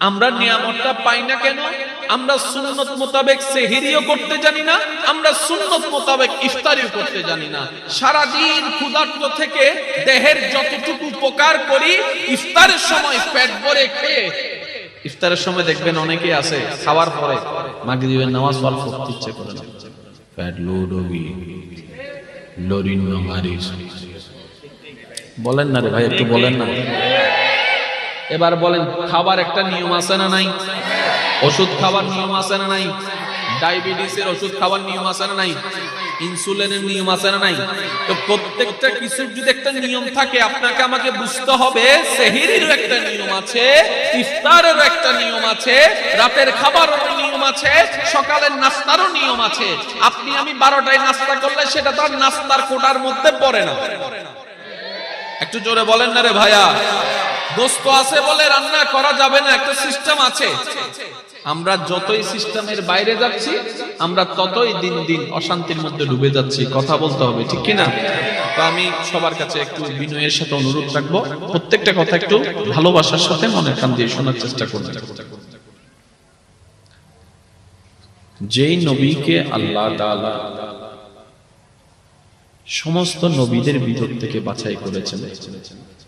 আমরা নিয়ামতটা পাই না কেন? আমরা সুন্নত মোতাবেক সেহরিও করতে জানি না, আমরা সুন্নত মোতাবেক ইফতারিও করতে জানি না। সারাদিন ক্ষুধার্ত থেকে দেহের যতটুকু উপকার করি, ইফতারের সময় পেট ভরে খেয়ে, ইফতারের সময় দেখবেন অনেকে আছে খাওয়ার পরে মাগরিবের নামাজ পড়তে ইচ্ছে করে না, পেট লোড হবি লরিন মারিস। বলেন না রে ভাই, একটু বলেন না। এবার বলেন, খাবার একটা নিয়ম আছে না নাই? ওষুধ খাবার নিয়ম আছে না নাই? ডায়াবেটিসের ওষুধ খাবার নিয়ম আছে না নাই? ইনসুলিনের নিয়ম আছে না নাই? তো প্রত্যেকটা কিছুর যদি একটা নিয়ম থাকে, আপনাকে আমাকে বুঝতে হবে সেহরিরও একটা নিয়ম আছে, ইফতারেরও একটা নিয়ম আছে, রাতের খাবারেরও নিয়ম আছে, সকালের নাস্তারও নিয়ম আছে। আপনি আমি 12টায় নাস্তা করলে সেটা তো আর নাস্তার কোটার মধ্যে পড়ে না। একটু জোরে বলেন না রে ভাইয়া। দোস্ত আছে বলে রান্না করা যাবে না, একটা সিস্টেম আছে। আমরা যতই সিস্টেমের বাইরে যাচ্ছি, আমরা ততই দিন দিন অশান্তির মধ্যে ডুবে যাচ্ছি। কথা বলতে হবে, ঠিক কিনা? তো আমি সবার কাছে একটু বিনয়ের সাথে অনুরোধ রাখবো, প্রত্যেকটা কথা একটু ভালোবাসার সাথে মনের কান দিয়ে শোনার চেষ্টা করবেন। যেই নবীকে আল্লাহ তাআলা সমস্ত নবীদের ভিতর থেকে বাছাই করেছেন,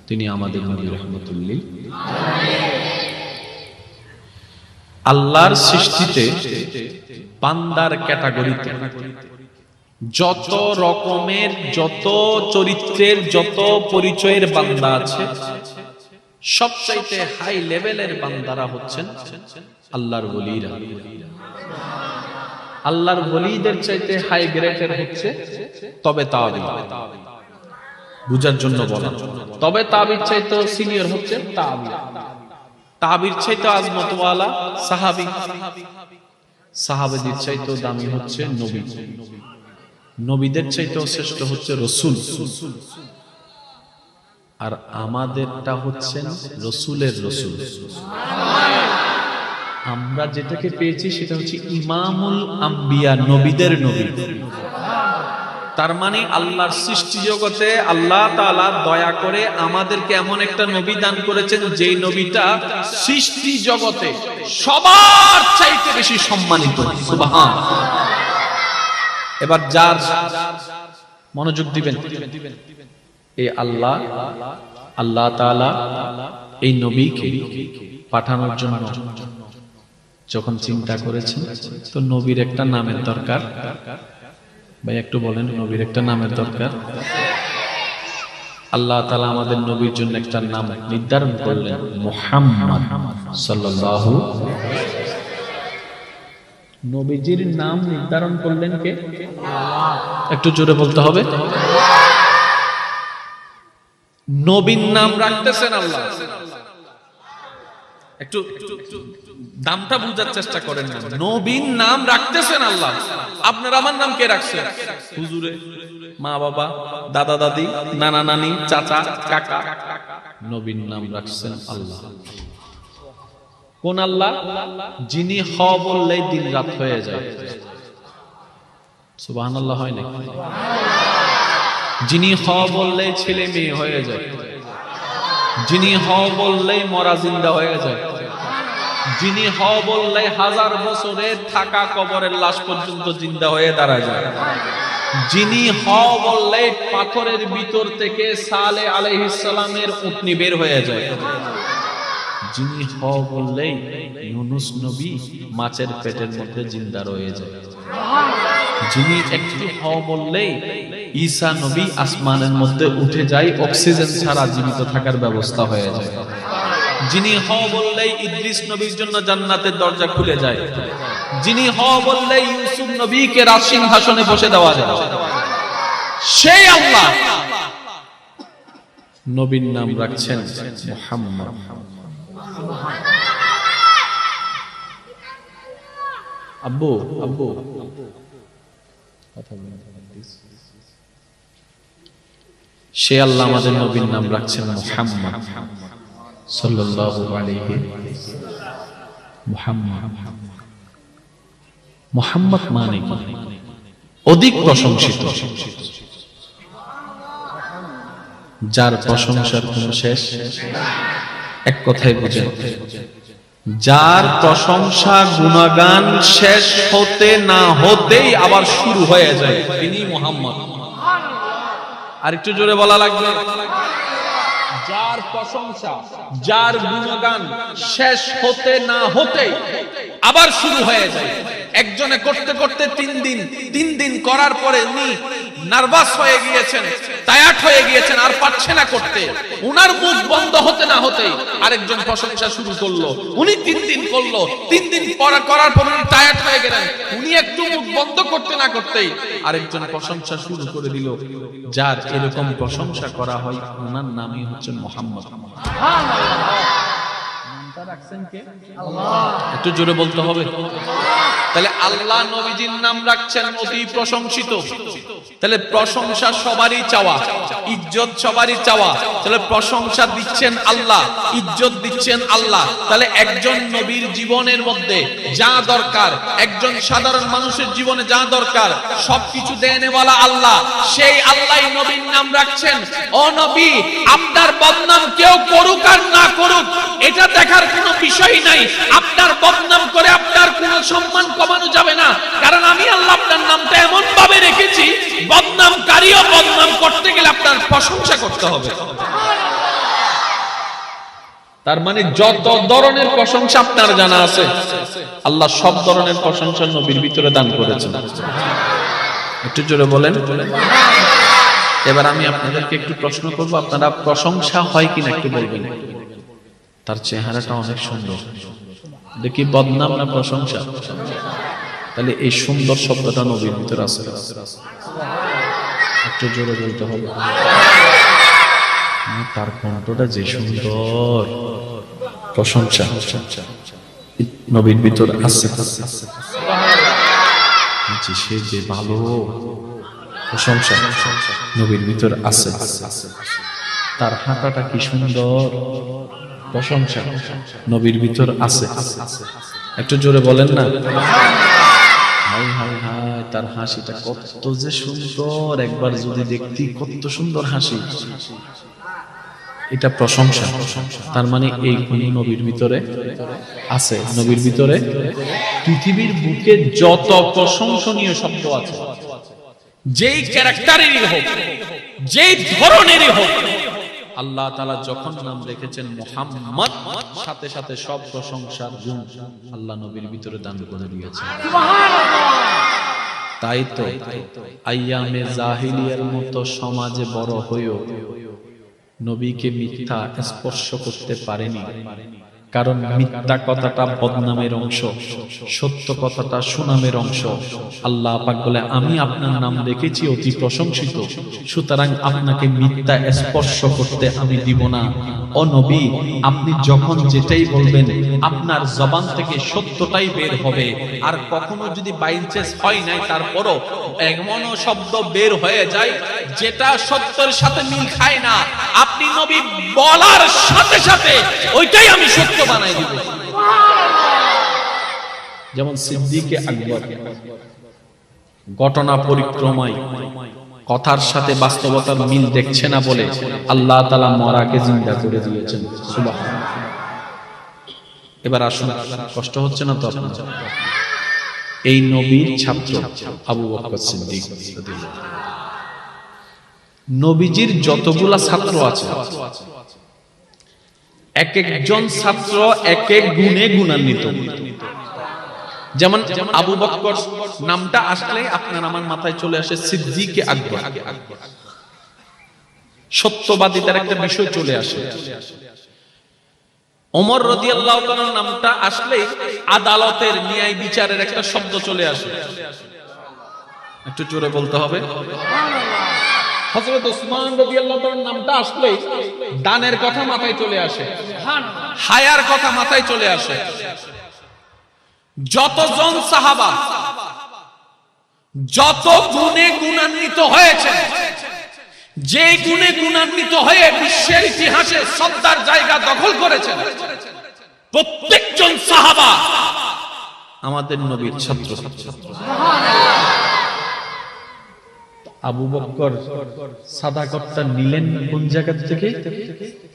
তিনি আমাদের নবী রাহমাতুল লিল আলামিন। আল্লাহর সৃষ্টিতে বান্দার ক্যাটাগরিতে যত রকমের, যত চরিত্রের, যত পরিচয়ের বান্দা আছে, সবচাইতে হাই লেভেলের বান্দারা হচ্ছেন আল্লাহর ওলিরা। আল্লাহর ওলিদের চাইতে হাই গ্রেডের হচ্ছে তবে তাবি। বুঝার জন্য বলা, তবে তাবির চাইতে সিনিয়র হচ্ছে তাবি। তাবির চাইতে আজমতওয়ালা সাহাবী, সাহাবীদের চাইতে দামি হচ্ছে নবী, নবীদের চাইতে শ্রেষ্ঠ হচ্ছে রাসূল, আর আমাদেরটা হচ্ছেন রাসূলের রাসূল। আমরা যেটাকে পেয়েছি সেটা হচ্ছে ইমামুল আম্বিয়া, নবীদের নবী। তার মানে আল্লাহর সৃষ্টি জগতে আল্লাহ তাআলা দয়া করে আমাদেরকে এমন একটা নবী দান করেছেন, যেই নবীটা সৃষ্টি জগতে সবার চাইতে বেশি সম্মানিত। সুবহানাল্লাহ। এবার যার মনোযোগ দিবেন, এই আল্লাহ তাআলা এই নবীকে পাঠানোর জন্য যখন চিন্তা করেছেন, তো নবীর একটা নামের দরকার। ভাই একটু বলেন, নবীর একটা নামের দরকার। আল্লাহ তাআলা আমাদের নবীর জন্য একটা নাম নির্ধারণ করলেন, মুহাম্মদ সাল্লাল্লাহু আলাইহি ওয়াসাল্লাম। নবীজির নাম নির্ধারণ করলেন কে? আল্লাহ। একটু জোরে বলতে হবে। নবীর নাম রাখতেছেন আল্লাহ। একটু দামটা বুঝার চেষ্টা করেন না। নবীর নাম রাখতেছেন আল্লাহ। আপনার আমার নাম কে রাখছে? হুজুরে, মা বাবা, দাদা দাদি, নানা নানি, চাচা কাকা। নবীর নাম রাখছেন আল্লাহ। কোন আল্লাহ? যিনি হ বললেই দিন রাত হয়ে যায়। সুবহানাল্লাহ। হয় না? যিনি হ বললেই ছেলে মেয়ে হয়ে যায়, যিনি হ বললেই মরা জিন্দা হয়ে যায়, যিনি হ বললেই 1000 বছরের থাকা কবরের লাশ পর্যন্ত জিন্দা হয়ে দাঁড়ায় যায়, যিনি হ বললেই পাথরের ভিতর থেকে সালেহ আলাইহিস সালামের উটনি বের হয়ে যায়, যিনি হ বললেই ইউনূস নবী মাছের পেটের মধ্যে জিন্দা রয়ে যায়, যিনি একটি হ বললেই ঈসা নবী আসমানের মধ্যে উঠে যায়, অক্সিজেন ছাড়া জীবিত থাকার ব্যবস্থা হয়ে যায়, যিনি হ বললেই ইদ্রিস নবীর জন্য জান্নাতের দরজা খুলে যায়, যিনি হ বললেই ইউসুফ নবীকে রাজসিংহাসনে বসে দেওয়া যায়, সেই আল্লাহ নবীর নাম রাখছেন মুহাম্মদ। আব্বু আব্বু কথা বলেন। সে আল্লাহ আমাদের নবীর নাম রাখছেন মুহাম্মদ সাল্লাল্লাহু আলাইহি মুহাম্মদ। মুহাম্মদ মানে কি? অধিক প্রশংসিত, যার প্রশংসার কোনো শেষ। এক কথায় বুঝেন, যার প্রশংসা গুণগান শেষ হতে না হতেই আবার শুরু হয়ে যায়, তিনি মুহাম্মদ। আর একটু জোরে বলা লাগবে। যার প্রশংসা, যার গুণগান শেষ হতে না হতেই আবার শুরু হয়ে যায়। একজনে করতে করতে 3 দিন করার পরে উনি নার্ভাস হয়ে গিয়েছেন, টায়ার্ড হয়ে গিয়েছেন, আর পারছে না করতে। উনার মুখ বন্ধ হতে না হতেই আরেকজন প্রশংসা শুরু করলো। উনি 3 দিন করলো, 3 দিন করার পর উনি টায়ার্ড হয়ে গেলেন। উনি একটু মুখ বন্ধ করতে না করতেই আরেকজন প্রশংসা শুরু করে দিল। যার এরকম প্রশংসা করা হয়, ওনার নামই হচ্ছে মুহাম্মদ। নামটা রাখছেন কে? আল্লাহ। একটু জোরে বলতে হবে। তাহলে আল্লাহ নবীজির নাম রাখছেন অতি প্রশংসিত। তাহলে প্রশংসা সবারই চাওয়া, ইজ্জত সবারই চাওয়া। তাহলে প্রশংসা দিচ্ছেন আল্লাহ, ইজ্জত দিচ্ছেন আল্লাহ। তাহলে একজন নবীর জীবনের মধ্যে যা দরকার, একজন সাধারণ মানুষের জীবনে যা দরকার, সবকিছু দেনেওয়ালা আল্লাহ। সেই আল্লাহই নবীর নাম রাখছেন। ও নবী, আপনার বদনাম কেউ করুক আর না করুক, এটা দেখার কোনো বিষয় নাই। আপনার বদনাম করে আপনার কোনো সম্মান কমানো যাবে না, কারণ আমি আল্লাহ আপনার নামটা এমন ভাবে রেখেছি, বদনামকারীও বদনাম করতে গেলে আপনার প্রশংসা করতে হবে। তার মানে যত ধরনের প্রশংসা আপনার জানা আছে, আল্লাহ সব ধরনের প্রশংসা নবীর ভিতরে দান করেছেন। একটু জোরে বলেন। এবার আমি আপনাদেরকে একটু প্রশ্ন করব, আপনারা প্রশংসা হয় কিনা একটু বলবেন। তার চেহারাটা অনেক সুন্দর, দেখি বদনাম না প্রশংসা? তাহলে এই সুন্দর শব্দটা নবীর ভিতরে আছে, একটু জোরে বলতে হবে। তার কণ্ঠটা যে সুন্দর, প্রশংসা নবীর ভিতর আছে। সে যে ভালো, প্রশংসা নবীর ভিতর আছে। তার হাঁটাটা কি সুন্দর, প্রশংসা নবীর ভিতর আছে। একটু জোরে বলেন না। হাই হাই হাই, তার হাসিটা কত যে সুন্দর, একবার যদি দেখতি কত সুন্দর হাসি, এটা প্রশংসা। তার মানে এই গুণ নবীর ভিতরে আছে। নবীর ভিতরে পৃথিবীর বুকে যত প্রশংসনীয় শব্দ আছে, যেই ক্যারেক্টারেরই হোক, যেই ধরনেরই হোক, আল্লাহ তাআলা যখন নাম রেখেছেন মুহাম্মদ, সাথে সাথে সব প্রশংসার গুণ আল্লাহ নবীর ভিতরে দান করে দিয়েছেন। তাই তো আইয়ামে জাহিলিয়ার মতো সমাজে বড় হয়েও নবীকে মিথ্যা স্পর্শ করতে পারেনি, কারণ মিথ্যা কথাটা বদনামের অংশ, সত্য কথাটা সুনামের অংশ। আল্লাহ পাক বলে, আমি আপনার নাম রেখেছি অতি প্রশংসিত, সুতরাং আপনাকে মিথ্যা স্পর্শ করতে আমি দিব না। ও নবী, আপনি যখন যেটাই বলবেন আপনার জবান থেকে সত্যটাই বের হবে। আর কখনো যদি বাই চান্স হয় নাই, তারপরও এমনও শব্দ বের হয়ে যায় যেটা সত্যের সাথে মিল খায় না, আপনি নবী বলার সাথে সাথে ওইটাই আমি সত্য বানাই দিব। যেমন সিদ্দিকে আকবর, ঘটনা পরিক্রমায় কথার সাথে বাস্তবতার মিল দেখছে না বলে আল্লাহ তাআলা মরাকে জিন্দা করে দিয়েছেন। সুবহানাল্লাহ। এবার আসুন, কষ্ট হচ্ছে না তো আপনার? এই নবীর ছাত্র আবু বকর সিদ্দিক, নবীজির যতগুলা ছাত্র আছে, এক একজন ছাত্র এক এক গুণে গুণান্বিত। যেমন আবু বকর নামটা আসলে আপনার আমার মাথায় চলে আসে সিদ্দিকে আকবর, সত্যবাদিতার একটা বিষয় চলে আসে। ওমর রাদিয়াল্লাহু তাআলার নামটা আসলে আদালতের ন্যায় বিচারের একটা শব্দ চলে আসে। একটু জোরে বলতে হবে। হযরত ওসমান রাদিয়াল্লাহু তাআলার নামটা আসলে দানের কথা মাথায় চলে আসে, হায়ার কথা মাথায় চলে আসে। যতজন সাহাবা যত গুণে গুণান্বিত হয়েছে, যে গুণে গুণান্বিত হয়ে বিশ্বের ইতিহাসে শ্রদ্ধার জায়গা দখল করেছেন, প্রত্যেকজন সাহাবা আমাদের নবীর ছাত্র। আবু বকর সাদাকতটা নিলেন কোন জায়গা থেকে?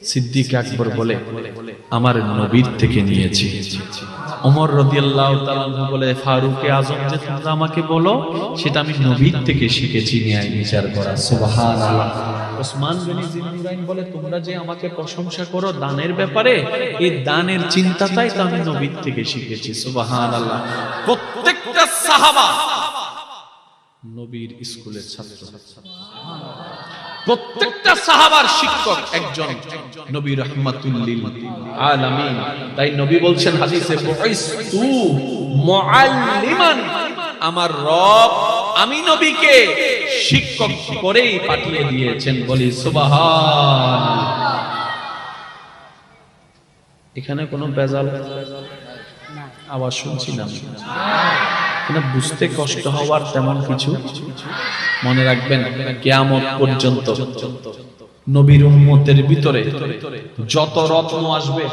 সিদ্দিক আকবর বলে আমার নবীর থেকে নিয়েছি। ওমর রাদিয়াল্লাহু তাআলা বলে ফারুক আজম যে তোমরা আমাকে বলো সেটা আমি নবীর থেকে শিখেছি ন্যায় বিচার করা। সুবহানাল্লাহ। ওসমান গনি জিন্নুরাইন বলে তোমরা যে আমাকে প্রশংসা করো দানের ব্যাপারে, এই দানের চিন্তাটাই তো আমি নবীর থেকে শিখেছি। সুবহানাল্লাহ। প্রত্যেকটা সাহাবা নবীর স্কুলের ছাত্র, প্রত্যেকটা সাহাবার শিক্ষক একজন নবী রাহমাতুল লিল আলামিন। তাই নবী বলছেন হাদিসে বুইসতু মুআল্লিমান, আমার রব আমি নবীকে শিক্ষক করেই পাঠিয়ে দিয়েছেন। বলি সুবহানাল্লাহ। এখানে কোনো বেজাল আওয়াজ শুনছি না, কিন্তু বুঝতে কষ্ট হওয়ার তেমন কিছু। মনে রাখবেন কিয়ামত পর্যন্ত নবীর উম্মতের ভিতরে যত রত্ন আসবে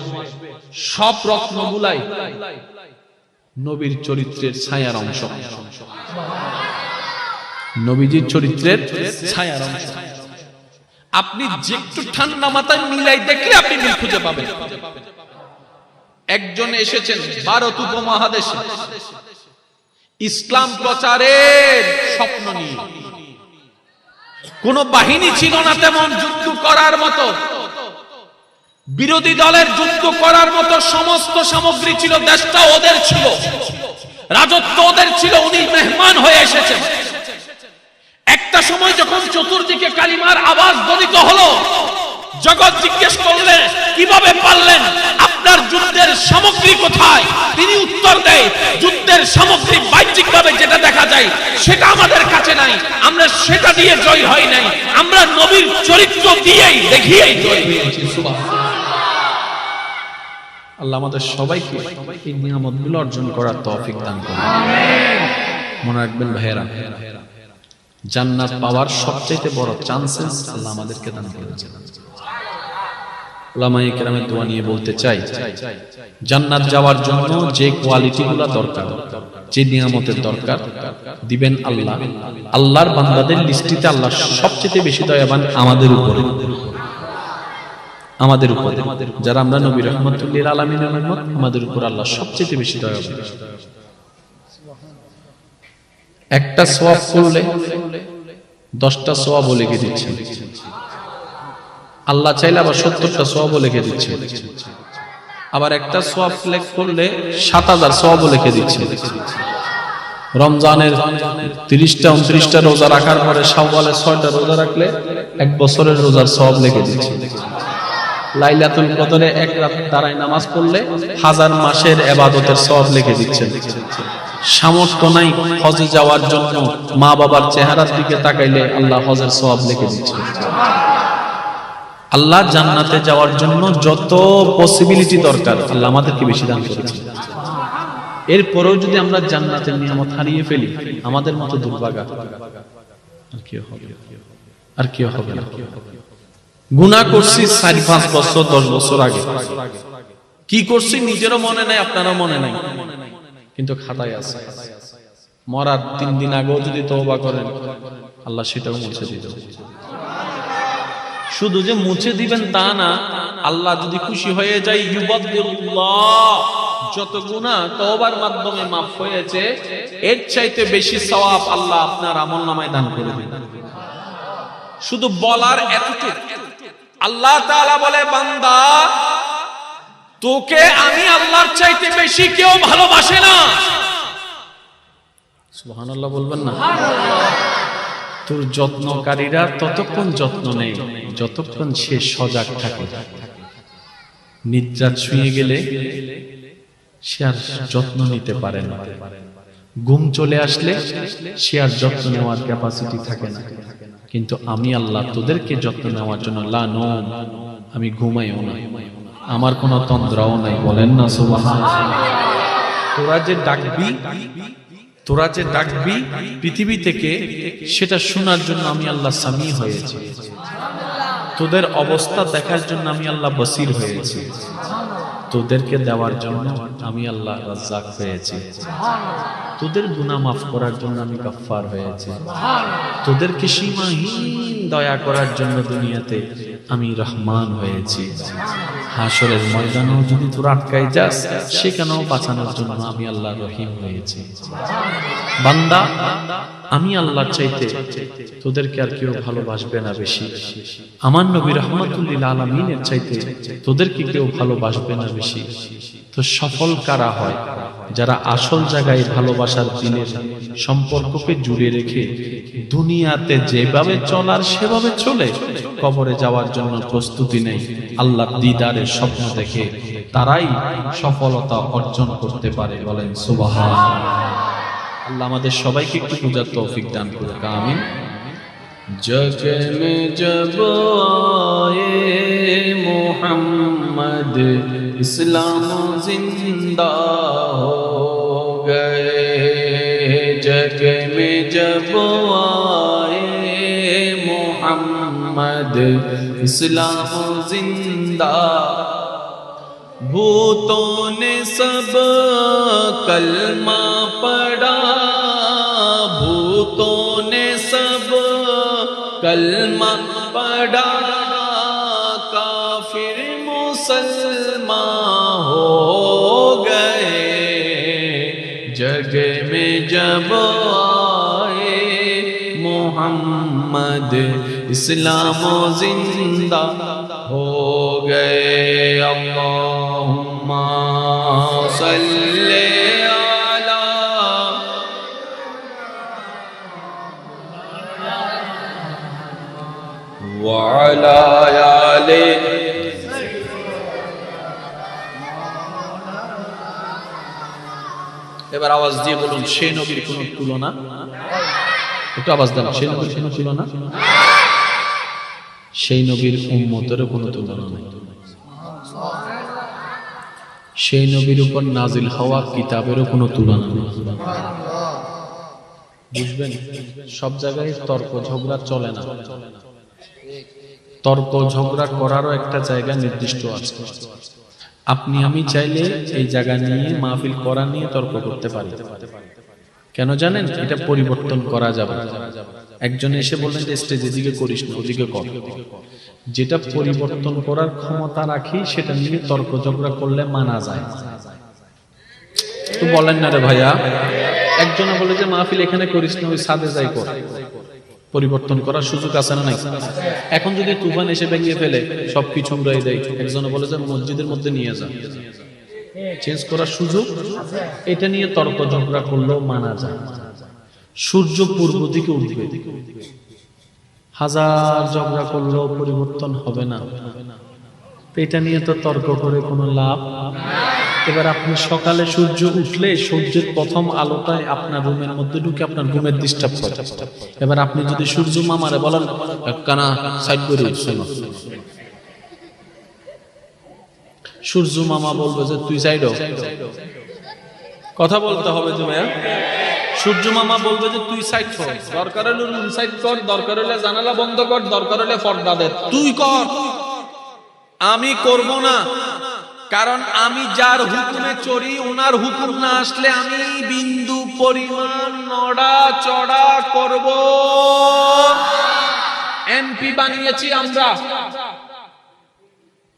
সব রত্নগুলাই নবীর চরিত্রের ছায়ার অংশ, নবীজির চরিত্রের ছায়ার অংশ। আপনি যে একটু ঠান্ডা মাথায় মিলাই দেখলে আপনি মিল খুঁজে পাবেন। একজন এসেছেন ভারত উপমহাদেশে ইসলাম প্রচারের স্বপ্ন নিয়ে। কোন বাহিনী ছিল না তেমন যুদ্ধ করার মতো, বিরোধী দলের যুদ্ধ করার মতো সমস্ত সামগ্রী ছিল, দেশটা ওদের ছিল, রাজত্ব ওদের ছিল, উনি মেহমান হয়ে এসেছেন। একটা সময় যখন চতুর্দিকে কালিমার আওয়াজ ধ্বনিত হলো, জগৎ জিজ্ঞেস করলেন কিভাবে পারলেন, আপনার যুদ্ধের সামগ্রী কোথায়? তিনি উত্তর দেয় যুদ্ধের সামগ্রী বাহ্যিকভাবে যেটা দেখা যায় সেটা আমাদের কাছে নাই, আমরা সেটা দিয়ে জয় হয় নাই, আমরা নবীর চরিত্র দিয়েই দেখিয়েই জয় হয়েছি। সুবহানাল্লাহ। আল্লাহ আমাদের সবাইকে এই নিয়ামতগুলো অর্জন করার তৌফিক দান করুন। আমিন। মনে রাখবেন ভাইয়েরা, জান্নাত পাওয়ার সবচেয়ে বড় চান্সেস আল্লাহ আমাদেরকে দান করেছেন। উলামায়ে কেরামের দোয়া নিয়ে বলতে চাই, জান্নাত যাওয়ার জন্য যে কোয়ালিটিগুলো দরকার, যে নিয়ামতের দরকার দিবেন আল্লাহ। আল্লাহর বান্দাদের লিস্টিতে আল্লাহ সবচেয়ে বেশি দয়াবান আমাদের উপরে, আমাদের উপরে যারা আমরা নবী রাহমাতুল লিল আলামিনের উম্মত, আমাদের উপর আল্লাহ সবচেয়ে বেশি দয়াবান। একটা সওয়াব করলে 10টা সওয়াব লিখে দিচ্ছেন, আল্লাহ চাইলে আবার 70টা সওয়াব লিখে দিচ্ছে। আবার একটা সওয়াব সিলেক্ট করলে 7000 সওয়াব লিখে দিচ্ছে। রমজানের 30টা 29টা রোজা রাখার পরে শাওয়ালের 6টা রোজা রাখলে 1 বছরের রোজার সওয়াব লিখে দিচ্ছে। লাইলাতুল কদরে 1 রাত দাঁড়ায় নামাজ পড়লে 1000 মাসের ইবাদতের সওয়াব লিখে দিচ্ছেন। সামর্থ্য নাই হজে যাওয়ার জন্য, মা বাবার চেহারার দিকে তাকাইলে আল্লাহ হজের সওয়াব লিখে দিচ্ছেন। আল্লাহ জান্নাতে যাওয়ার জন্য যত পসিবিলিটি দরকার আল্লাহ আমাদেরকে বেশি দান করেছেন। এরপরেও যদি আমরা জান্নাতের নিয়ামত হারিয়ে ফেলি, আমাদের মতো দুর্ভাগা আর কি হবে? আর কি হবে? গুনাহ করছি 4-5 বছর 10 বছর আগে, কি করছি নিজেরও মনে নাই, আপনারও মনে নাই, কিন্তু খাতায় আছে। মরার 3 দিন আগেও যদি তওবা করেন আল্লাহ সেটাও মুছে দিবেন। শুধু যে মুছে দিবেন তা না, আল্লাহ যদি খুশি হয়ে যায় ইউবাদদিরুল্লাহ, যত গুনাহ তওবার মাধ্যমে মাফ হয়েছে এর চাইতে বেশি সওয়াব আল্লাহ আপনার আমলনামায় দান করে দিবেন। শুধু বলার এতটুকু, আল্লাহ তাআলা বলে বান্দা তোকে আমি আল্লাহর চাইতে বেশি কেউ ভালোবাসে না। সুবহানাল্লাহ বলবেন না? তোর যত্নকারীরা ততক্ষণ যত্ন নেই যতক্ষণ সে সজাগ থাকে। নিদ্রা ছুঁয়ে গেলে সে আর যত্ন নিতে পারে না, ঘুম চলে আসলে সে আর যত্ন নেওয়ার ক্যাপাসিটি থাকে না। কিন্তু আমি আল্লাহ তোদেরকে যত্ন নেওয়ার জন্য লা নওম, আমি ঘুমাইও না, আমার কোনো তন্দ্রাও নাই। বলেন না সুবহানাল্লাহ। তোরা যে ডাকবি পৃথিবী থেকে, সেটা শোনার জন্য আমি আল্লাহ সামি হয়েছি। তোদের অবস্থা দেখার জন্য আমি আল্লাহ বসির হয়েছি। তোদেরকে দেওয়ার জন্য আমি আল্লাহ রাজ্জাক হয়েছি, তোদের গুনাহ মাফ করার জন্য আমি গফফার হয়েছি, তোদেরকে সীমাহীন দয়া করার জন্য দুনিয়াতে আমি রহমান হয়েছি। হাসরের ময়দানেও যদি তোরা আটকাই যাস, সেখানেও বাঁচানোর জন্য আমি আল্লাহ রহিম হয়েছি। বান্দা, আমি আল্লাহর চাইতে তোদেরকে আর কেউ ভালোবাসবে না বেশি। আমার নবী রাহমাতুল লিল আলামিনের চাইতে তোদেরকে কেউ ভালোবাসবে না বেশি। তো সফল কারা হয়? যারা আসল জায়গায় ভালোবাসার দিনের সম্পর্ককে জুড়ে রেখে দুনিয়াতে যেভাবে চলার সেভাবে চলে, কবরে যাওয়ার জন্য প্রস্তুতি নেই, আল্লাহর দিদারের স্বপ্ন দেখে, তারাই সফলতা অর্জন করতে পারে। বলেন সুবহানাল্লাহ। আল্লাহ আমাদের সবাইকে একটু বুঝার তৌফিক দান করুক, আমিন। জগ মে জব আয়ে মোহাম্মদ ইসলাম জিন্দা হো গয়ে, জগ মে জব আয়ে মোহাম্মদ ইসলাম জিন্দা, भूतों ने सब कलमा पढ़ा, भूतों ने सब कलमा पढ़ा, काफिर मुसलमान हो गए, जग में जब आए मोहम्मद इस्लाम जिंदा हो गए। अल्लाहुम्मा सल्ले अला व अला आले। এবার আওয়াজ দিয়ে বলুন, সেই নবীর কোনো তুলনা। একটু আওয়াজ দেন, সেই নবীর কোনো তুলনা, সেই নবীর উম্মতেরও কোনো তুলনা নাই। সেই নবীর উপর নাজিল হওয়া কিতাবেরও কোনো তুলনা নেই। বুঝবেন, সব জায়গায় তর্ক ঝগড়া চলে না। তর্ক ঝগড়া করারও একটা জায়গা নির্দিষ্ট আছে। আপনি আমি চাইলে এই জায়গা নিয়ে, মাহফিল করা নিয়ে তর্ক করতে পারি। কেন জানেন? এটা পরিবর্তন করা যাবে। একজন এসে বললেন যে স্টেজের দিকে করিস না, ওদিকে কর। যেটা পরিবর্তন করার ক্ষমতা রাখি সেটা নিয়ে তর্ক ঝগড়া করলে মানা যায়। তো বলেন না রে ভাইয়া। একজনে বলে যে মাহফিল এখানে করিস না, ওই ছাদে যাই কর। পরিবর্তন করার সুযোগ আছে না নাই? এখন যদি তুফান এসে ভেঙে ফেলে, সবকিছু উড়াই দেয়, একজনে বলে যে মসজিদের মধ্যে নিয়ে যা, চেঞ্জ করার সুযোগ। এটা নিয়ে তর্ক ঝগড়া করলেও মানা যায়। সূর্য পূর্ব দিকে উঠবে, হাজার ঝগড়া করলেও পরিবর্তন হবে না। এটা নিয়ে তো তর্ক করে কোনো লাভ। এবার আপনি সকালে সূর্য উঠলে সূর্যের প্রথম আলোটায় আপনার রুমের মধ্যে ঢুকে আপনার ঘুমের ডিস্টার্ব করে। এবার আপনি যদি সূর্য মামারে বলেন কানা সাইড করে শোনো, সূর্য মামা বলবে যে তুই সাইড হ। কথা বলতে হবে যে ভাইয়া। সূর্য মামা বলবে যে তুই সাইড কর, দরকার হলে রুম সাইড কর, দরকার হলে জানালা বন্ধ কর, দরকার হলে পর্দা দে, তুই কর, আমি করব না। কারণ আমি যার হুকুমে চলি, ওনার হুকুম না আসলে আমি বিন্দু পরিমাণ নড়া চড়া করব। এমপি বানিয়েছি আমরা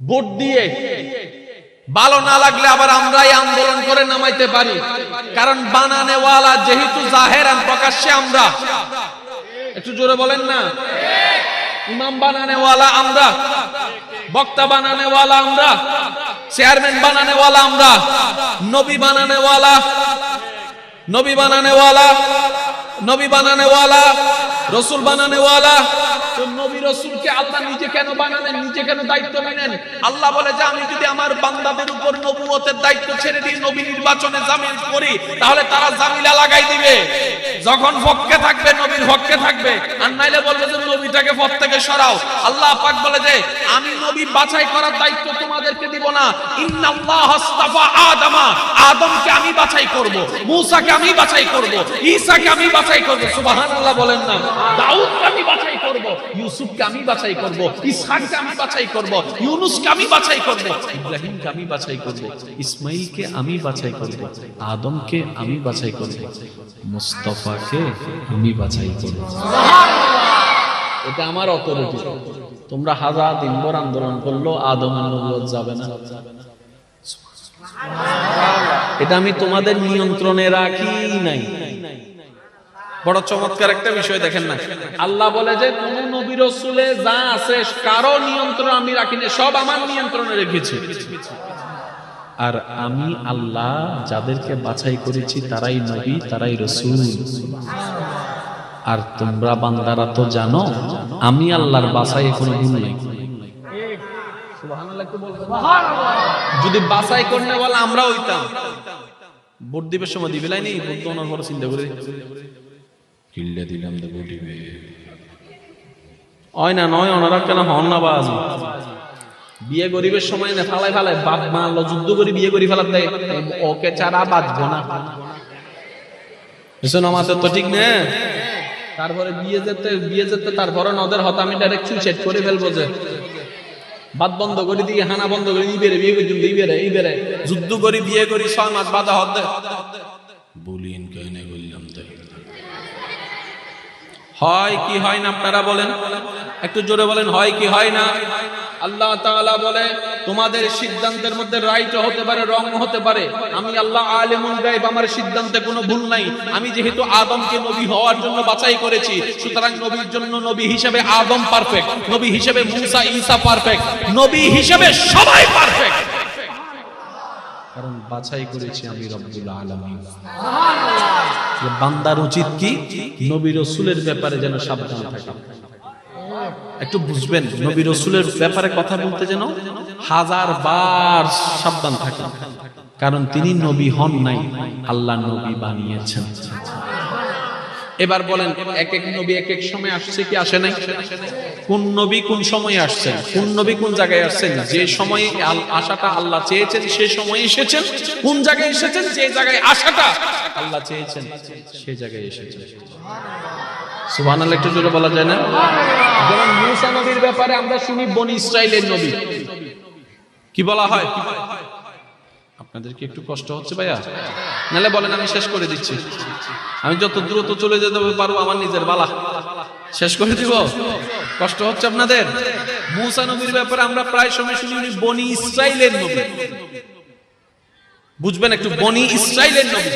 ভোট দিয়ে, ভালো না লাগলে আবার আমরাই আন্দোলন করে নামাইতে পারি। কারণ বানানেওয়ালা যেহেতু জাহেরান, প্রকাশ্যে আমরা। একটু জোরে বলেন না। ইমাম বানানেওয়ালা আমরা, বক্তা বানানেওয়ালা আমরা, চেয়ারম্যান বানানেওয়ালা আমরা, নবী বানানেওয়ালা, নবী বানানেওয়ালা, নবী বানানেওয়ালা, রসুল বানানেওয়ালা। তো নবী রসুলকে আল্লাহ নিজে কেন বানালেন? নিজে কেন দায়িত্ব নিলেন? আল্লাহ বলে যে আমি যদি আমার বান্দাদের উপর নবুয়তের দায়িত্ব ছেড়ে দিয়ে নবী নির্বাচনে জামিল করি, তাহলে তারা জামিলা লাগাই দিবে। যখন পক্ষে থাকবে নবীর পক্ষে থাকবে, আর নাইলে বলবে যে নবীটাকে পথ থেকে সরাও। আল্লাহ পাক বলে যে আমি নবী বাছাই করার দায়িত্ব তোমাদেরকে দিব না। ইন্নাল্লাহ আস্তাফা আদমা, আদমকে আমি বাছাই করব, মূসাকে আমি বাছাই করব, ঈসাকে আমি বাছাই করব। সুবহানাল্লাহ বলেন না। দাউদকে আমি বাছাই করব, ইউসুফকে আমি বাছাই করব, ইসহাককে আমি বাছাই করব, ইউনুসকে আমি বাছাই করব, ইব্রাহিমকে আমি বাছাই করব, ইসমাইলকে আমি বাছাই করব, আদমকে আমি বাছাই করব, মুস্তাফাকে আমি বাছাই করব। এটা আমার অথরিটি। তোমরা হাজার দিনভর আন্দোলন করলো আদমের নবুয়ত যাবে না, এটা আমি তোমাদের নিয়ন্ত্রণে রাখি নাই। বড় চমৎকার একটা বিষয় দেখেন না, আল্লাহ বলে যে কোন নবী রাসূলে যা আছে কারো নিয়ন্ত্রণ আমি রাখিনি, সব আমার নিয়ন্ত্রণে রেখেছি। আর আমি আল্লাহ যাদেরকে বাছাই করেছি তারাই নবী, তারাই রাসূল। আর তোমরা বান্দারা তো জানো আমি আল্লাহর বাছাই কোনো ভুল নাই। সুবহানাল্লাহ, একটু বলবেন যদি বাছাই করতে বলে আমরা হইতাম ভোট দিবের সময় দিবে নাই, ভোট দেওয়ার পর চিন্তা করে কিল্লা দিলাম তো ভোট দিবে হয় না, নয় ওনারা কেন হন না বাজ বিয়ে গরিবের সময় না ফালাই ফালাই বাপ মা যুদ্ধ করে বিয়ে করি ফেলার দেয়, ওকে ছাড়া বাঁচবো না। বুঝছেন আমাদের তো ঠিক না। তারপরে বিয়ে যেতে তারপরে নদের হতা আমি ডাইরেক্ট সুইসাইড করে ফেলবো, যে বাদ বন্ধ করে দিয়ে হানা বন্ধ করে ইবেরে বিয়ে করছি, ইবেরে যুদ্ধ করি বিয়ে করি 6 মাস বাধা হতে বলিন কেনে বললাম তাই হয় কি হয় না আপনারা বলেন, একটু জোরে বলেন হয় কি হয় না। আল্লাহ তাআলা বলে তোমাদের সিদ্ধান্তের মধ্যে রাইট হতে পারে, রং হতে পারে, আমি আল্লাহ আলিমুল গায়ব, আমার সিদ্ধান্তে কোনো ভুল নাই। আমি যেহেতু আদমকে নবী হওয়ার জন্য বাছাই করেছি, সুতরাং নবীর জন্য নবী হিসেবে আদম পারফেক্ট, নবী হিসেবে মুসা ঈসা পারফেক্ট, নবী হিসেবে সবাই পারফেক্ট, কারণ বাছাই করেছি আমি রব্বুল আলামিন। বান্দার উচিত কি নবী রাসূলের ব্যাপারে যেন সাবধান থাকে। একটু বুঝবেন নবী রাসূলের ব্যাপারে কথা বলতে যেন 1000 বার সাবধান থাকে, কারণ তিনি নবী হন নাই, আল্লাহ নবী বানিয়েছেন। এবার বলেন এক এক নবী এক এক সময় আসছে কি আসে নাই? কোন নবী কোন সময়ে আসছেন, কোন নবী কোন জায়গায় আসছেন, যে সময়ে আশাটা আল্লাহ চেয়েছেন সে সময়ে এসেছেন, কোন জায়গায় এসেছেন, যে জায়গায় আশাটা আল্লাহ চেয়েছেন সে জায়গায় এসেছেন। সুবহানাল্লাহ, একটু জোরে বলা যায় না? যেমন মুসা নবীর ব্যাপারে আমরা শুনি বনি ইসরাইলের নবী, কি বলা হয়? আপনাদের কি একটু কষ্ট হচ্ছে ভাইয়া? নালে বলেন আমি শেষ করে দিচ্ছি, আমি যত দ্রুত চলে যেতে পারবো আমার নিজের বালা শেষ করে দিব। কষ্ট হচ্ছে আপনাদের? মুসা নবীর ব্যাপারে আমরা প্রায় সময় শুনি বনি ইসরাইলের নবী, বুঝবেন একটু, বনি ইসরাইলের নবী।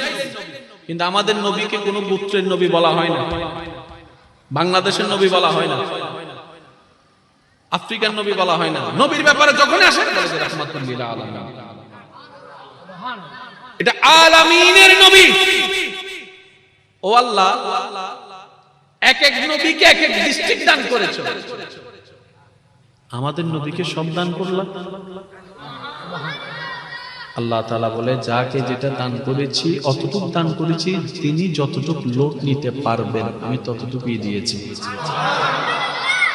কিন্তু আমাদের নবীকে কোনো গোত্রের নবী বলা হয় না, বাংলাদেশের নবী বলা হয় না, আফ্রিকার নবী বলা হয় না। নবীর ব্যাপারে যখন আসে রাহমাতুল লিল আলামিন, এটা আলামিনের নবী। ও আল্লাহ এক এক নবীকে এক এক ডিস্ট্রিক্ট দান করেছো, আমাদের নবীকে সব দান করলাম। আল্লাহ তাআলা বলে যাকে যেটা দান করেছি অতটুকু দান করেছি, তিনি যতটুকু লোড নিতে পারবেন আমি ততটুকুই দিয়েছি।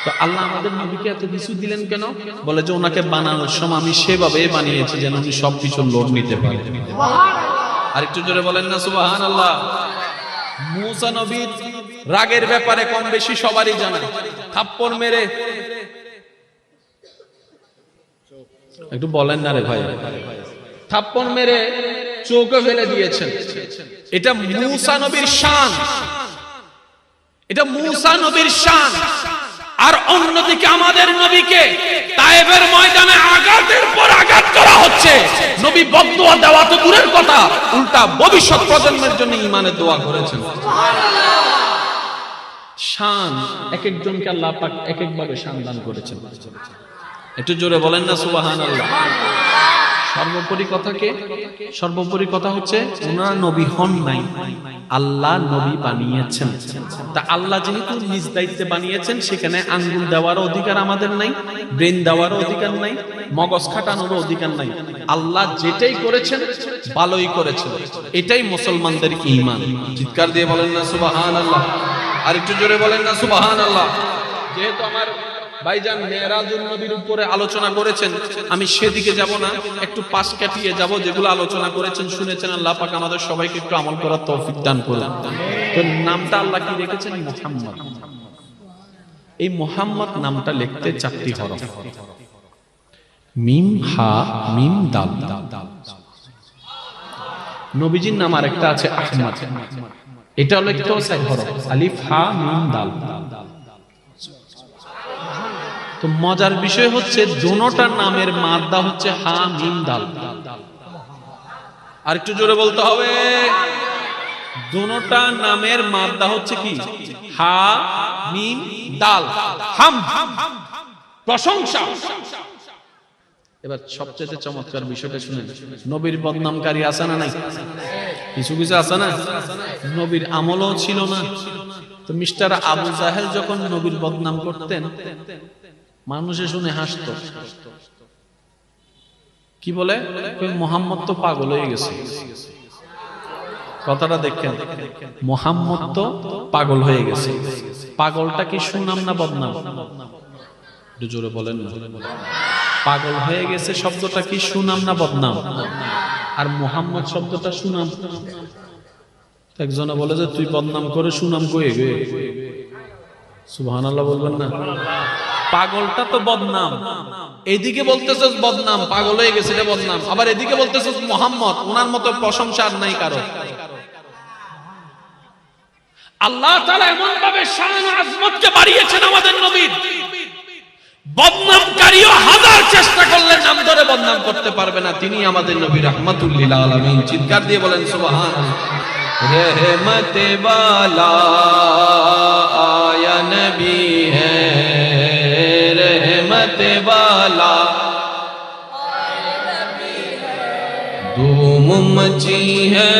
তো আল্লাহ আমাদের নবীকে এত কিছু দিলেন কেন? বলে যে ওনাকে বানানোর সময় আমি সেভাবে বানিয়েছি যেন উনি সবকিছু লোড নিতে পারেন। আর একটু জোরে বলেন না সুবহানাল্লাহ। মুসা নবীর রাগের ব্যাপারে কম বেশি সবারই জানা, থাপ্পড় মেরে, একটু বলেন না রে ভাই, থাপ্পড় মেরে চৌকে ফেলে দিয়েছেন। এটা মুসা নবীর শান, এটা মুসা নবীর শান। আর অন্যদিকে আমাদের নবীকে তায়েফের ময়দানে আঘাতের পর আঘাত করা হচ্ছে। নবী বদদুয়া দেওয়া তো দূরের কথা, উল্টা ভবিষ্যৎ প্রজন্মের জন্য ঈমানের দোয়া করেছেন। শান এক একজনকে আল্লাহ পাক এক একভাবে শান দান করেছেন। একটু জোরে বলেন না সুবহানাল্লাহ। সর্বোপরি কথা হচ্ছে ওনারা নবী হন নাই, আল্লাহ নবী বানিয়েছেন। তা আল্লাহ যেহেতু নিজ দায়িত্বে বানিয়েছেন, সেখানে আঙ্গুল দেওয়ারও অধিকার আমাদের নাই, ব্রেন দেওয়ারও অধিকার নাই, মগজ খাটানোরও অধিকার নাই। আল্লাহ যেটাই করেছেন ভালোই করেছেন, এটাই মুসলমানদের ঈমান। চিৎকার দিয়ে বলেন না সুবহানাল্লাহ। আর একটু জোরে বলেন না সুবহানাল্লাহ। যেহেতু আমার ভাইজান মেরাজুন নবীর উপরে আলোচনা করেছেন, আমি সেদিকে যাব না, একটু পাশ কাটিয়ে যাব। যেগুলো আলোচনা করেছেন শুনেছেন, আল্লাহ পাক আমাদের সবাইকে একটু আমল করার তৌফিক দান করুন। তো নামটা আল্লাহ কি রেখেছেন? মুহাম্মদ। এই মুহাম্মদ নামটা লিখতে 4টি হরফ, মিম হা মিম দাল। নবীজির নাম আরেকটা আছে আহমদ, এটা লিখতে 4 হরফ, আলিফ হা মিম দাল। তো মজার বিষয় হচ্ছে দোনোটা নামের মাদ্দা হচ্ছে হা মিম দাল। আর একটু জোরে বলতে হবে, দোনোটা নামের মাদ্দা হচ্ছে কি? হা মিম দাল। হাম, প্রশংসা। এবার সবচেয়ে চমৎকার বিষয়টা শুনেন, নবীর বদনামকারী আছে না নাই? কিছু কিছু আছে না, নবীর আমলও ছিল না। তো মিস্টার আবু জাহেল যখন নবীর বদনাম করতেন, মানুষে শুনে হাসতো। কি বলে? মুহাম্মদ তো পাগল হয়ে গেছে। কথাটা দেখেন, মুহাম্মদ তো পাগল হয়ে গেছে। পাগলটা কি সুনাম না বদনাম? একটু জোরে বলেন না। পাগল হয়ে গেছে শব্দটা কি সুনাম না বদনাম? আর মুহাম্মদ শব্দটা সুনাম। একজনে বলে যে তুই বদনাম করে সুনাম কয়ে গে, সুবহানাল্লাহ বলবেন না? পাগলটা তো বদনাম, এদিকে বলতেছস বদনাম, পাগল হয়ে গেছে এটা বদনাম, আবার এদিকে বলতেছস মুহাম্মদ, ওনার মতো প্রশংসা আর নাই কারো। আল্লাহ তাআলা এমন ভাবে শান ও আজমতকে বাড়িয়েছেন আমাদের নবীর, বদনামকারীও হাজার চেষ্টা করলে নাম ধরে বদনাম করতে পারবে না। তিনি আমাদের নবী রাহমাতুল লিল আলামিন। চিৎকার দিয়ে বলেন সুবহানাল্লাহ। रहमत वाला आया नबी है, रहमत वाला धूम मची है,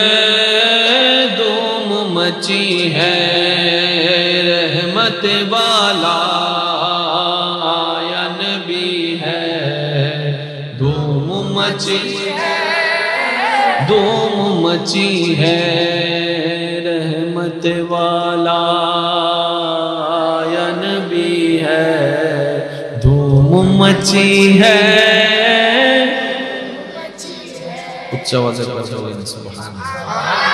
धूम मची है, रहमत वाला आया नबी है, धूम मची है, धूम मची है, रहमत वाला या नबी है, धूम मची है। उच्च आवाज़ से बोलें सुभान अल्लाह।